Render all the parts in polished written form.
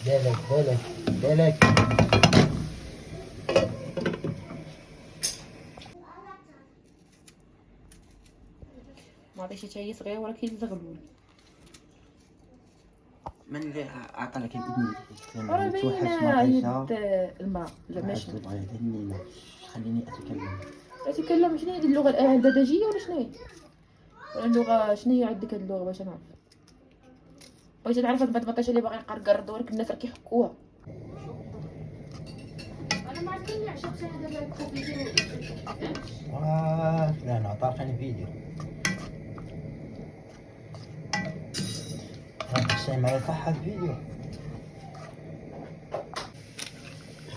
بالك. ما عطيش شي صغير ولا كي زغلول. من اللي عطى لك الإذن راه توحش باين يد مطيشة الماء لا ماشي. تبغي يدنينا خليني أتكلم. اتكلم. شنو هي اللغه الدجاجيه ولا شنو هي؟ ولا اللغه شنو هي عندك هاد اللغه باش نعرف. بغيت نعرف هاد البطاطا اللي باغي يقرقر دورك الناس راه كيحكوها. انا ما عرفتش عشان هذا الكوبي. لا عطاقني فيديو راك تسمع يصح الفيديو.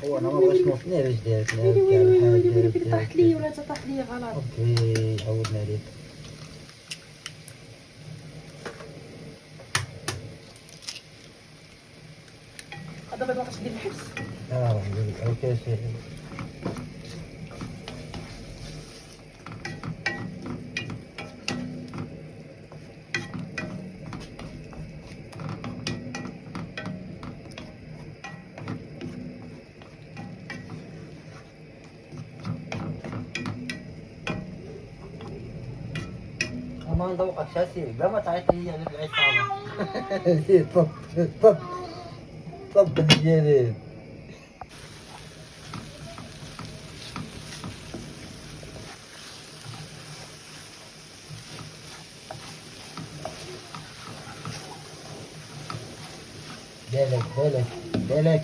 هو انا ما بغيتش نوصلني باش دارت ويلي طاحت لي ولا طاح لي غلط. اوكي عودنا عليك. دابا باغاش دير الحبس. راه ندير لك اوكي سي ما نذوقك شاسي بلا ما تعيط لي على العصابة. طب طب طب ديالي. بالك.